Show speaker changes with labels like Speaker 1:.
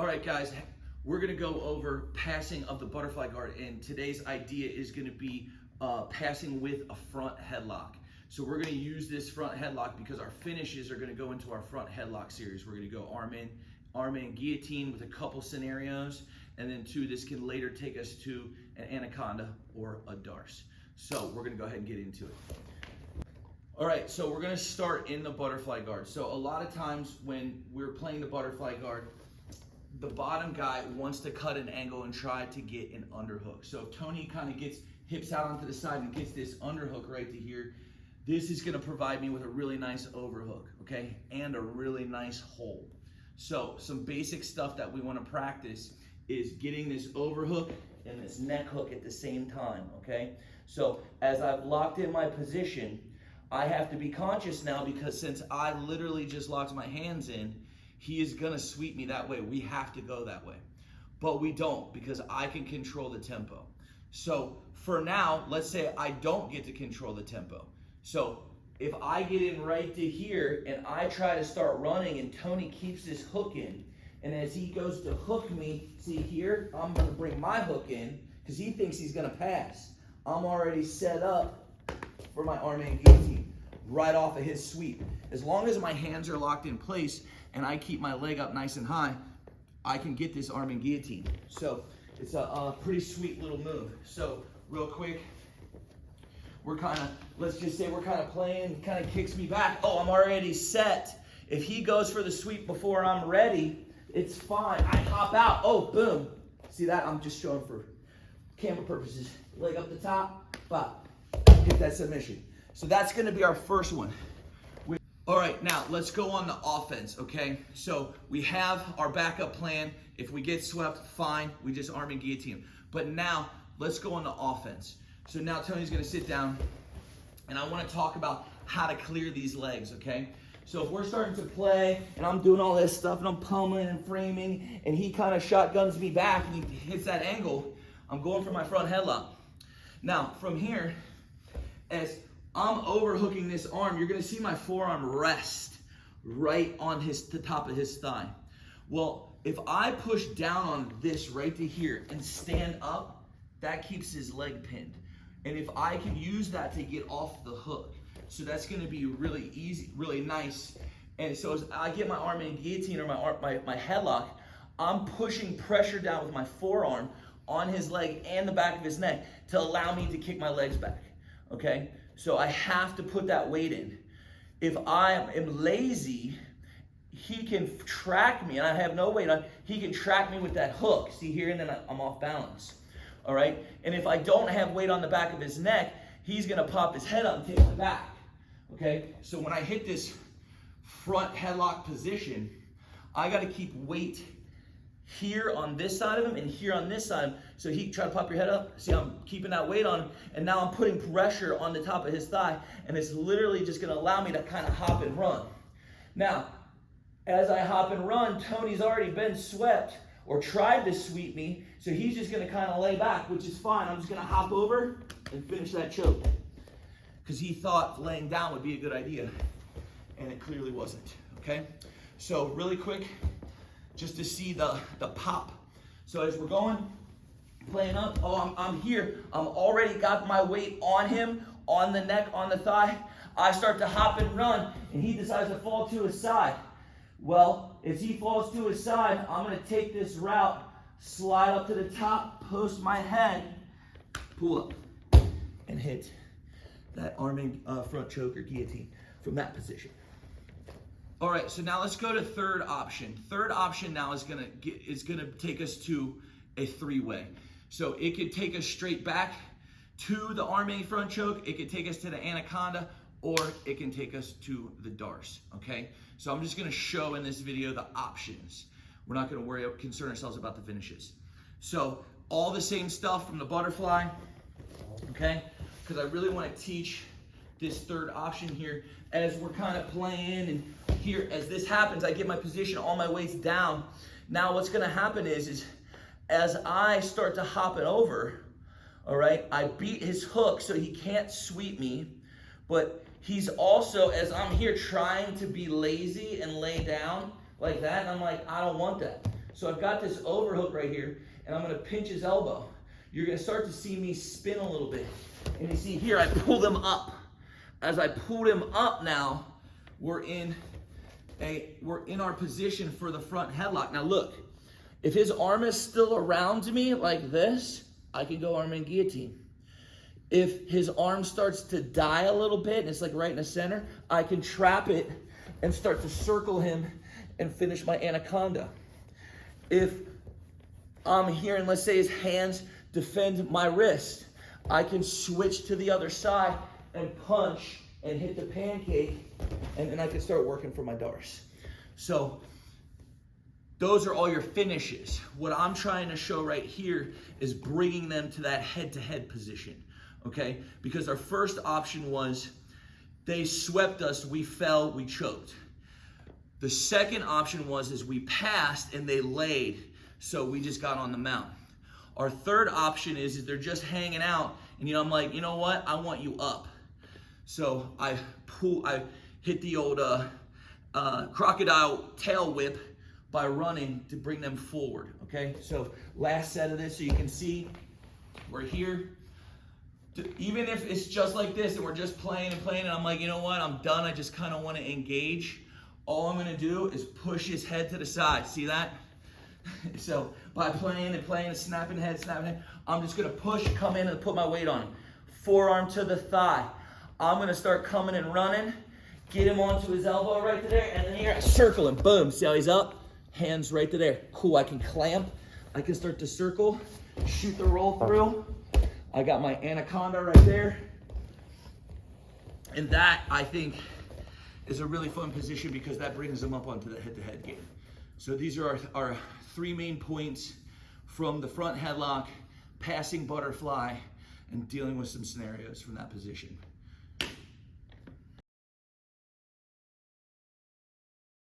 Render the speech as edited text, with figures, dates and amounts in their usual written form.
Speaker 1: All right, guys, we're gonna go over passing of the butterfly guard, and today's idea is gonna be passing with a front headlock. So we're gonna use this front headlock because our finishes are gonna go into our front headlock series. We're gonna go arm in guillotine with a couple scenarios, and then this can later take us to an anaconda or a darce. So we're gonna go ahead and get into it. All right, so we're gonna start in the butterfly guard. So a lot of times when we're playing the butterfly guard, the bottom guy wants to cut an angle and try to get an underhook. So if Tony kind of gets hips out onto the side and gets this underhook right to here, this is gonna provide me with a really nice overhook, okay? And a really nice hold. So some basic stuff that we wanna practice is getting this overhook and this neck hook at the same time, okay? So as I've locked in my position, I have to be conscious now because since I literally just locked my hands in, he is gonna sweep me that way. We have to go that way. But we don't because I can control the tempo. So for now, let's say I don't get to control the tempo. So if I get in right to here and I try to start running and Tony keeps this hook in, and as he goes to hook me, see here, I'm gonna bring my hook in because he thinks he's gonna pass. I'm already set up for my arm and guillotine right off of his sweep. As long as my hands are locked in place and I keep my leg up nice and high, I can get this arm and guillotine. So it's a pretty sweet little move. So real quick, we're let's just say we're kind of playing, he kind of kicks me back. Oh, I'm already set. If he goes for the sweep before I'm ready, it's fine. I hop out. Oh, boom. See that? I'm just showing for camera purposes. Leg up the top, bop. Hit that submission. So that's gonna be our first one. All right, now let's go on the offense, okay? So we have our backup plan. If we get swept, fine, we just arm and guillotine. But now let's go on the offense. So now Tony's gonna sit down and I wanna talk about how to clear these legs, okay? So if we're starting to play and I'm doing all this stuff and I'm pummeling and framing and he kind of shotguns me back and he hits that angle, I'm going for my front headlock. Now from here, as I'm overhooking this arm, you're gonna see my forearm rest right on the top of his thigh. Well, if I push down on this right to here and stand up, that keeps his leg pinned. And if I can use that to get off the hook, so that's gonna be really easy, really nice. And so as I get my arm in guillotine or my headlock, I'm pushing pressure down with my forearm on his leg and the back of his neck to allow me to kick my legs back, okay? So I have to put that weight in. If I am lazy, he can track me, and I have no weight on, he can track me with that hook. See here, and then I'm off balance, all right? And if I don't have weight on the back of his neck, he's gonna pop his head up and take my back, okay? So when I hit this front headlock position, I gotta keep weight here on this side of him and here on this side. So he try to pop your head up. See, I'm keeping that weight on him, and now I'm putting pressure on the top of his thigh, and it's literally just gonna allow me to kind of hop and run. Now, as I hop and run, Tony's already been swept or tried to sweep me, so he's just gonna kind of lay back, which is fine. I'm just gonna hop over and finish that choke because he thought laying down would be a good idea, and it clearly wasn't, okay? So really quick, just to see the pop. So as we're going, playing up, oh, I'm here. I'm already got my weight on him, on the neck, on the thigh. I start to hop and run, and he decides to fall to his side. Well, as he falls to his side, I'm gonna take this route, slide up to the top, post my head, pull up, and hit that arm and front choke or guillotine from that position. All right, so now let's go to third option. Third option now is gonna take us to a three-way. So it could take us straight back to the arm and front choke, it could take us to the anaconda, or it can take us to the darce, okay? So I'm just gonna show in this video the options. We're not gonna concern ourselves about the finishes. So all the same stuff from the butterfly, okay? Because I really wanna teach this third option here as we're kind of playing, and here, as this happens, I get my position, all my weight's down. Now what's gonna happen is as I start to hop it over, all right, I beat his hook so he can't sweep me, but he's also, as I'm here trying to be lazy and lay down like that, and I'm like, I don't want that. So I've got this overhook right here, and I'm gonna pinch his elbow. You're gonna start to see me spin a little bit. And you see here, I pulled him up. As I pulled him up now, we're in our position for the front headlock. Now look, if his arm is still around me like this, I can go arm in guillotine. If his arm starts to die a little bit, and it's like right in the center, I can trap it and start to circle him and finish my anaconda. If I'm here and let's say his hands defend my wrist, I can switch to the other side and punch and hit the pancake, and then I can start working for my Darce. So those are all your finishes. What I'm trying to show right here is bringing them to that head-to-head position, okay? Because our first option was they swept us, we fell, we choked. The second option was we passed and they laid, so we just got on the mount. Our third option is they're just hanging out, and I'm like, you know what? I want you up. So I hit the old crocodile tail whip by running to bring them forward, okay? So last set of this, so you can see we're here. Even if it's just like this and we're just playing and I'm like, you know what? I'm done. I just kind of want to engage. All I'm going to do is push his head to the side. See that? So by playing and snapping head, I'm just going to push, come in and put my weight on him. Forearm to the thigh. I'm going to start coming and running, get him onto his elbow right there, and then here I circle him. Boom. See how he's up? Hands right to there. Cool. I can clamp. I can start to circle, shoot the roll through. I got my anaconda right there. And that, I think, is a really fun position because that brings them up onto the head-to-head game. So these are our 3 main points from the front headlock, passing butterfly, and dealing with some scenarios from that position.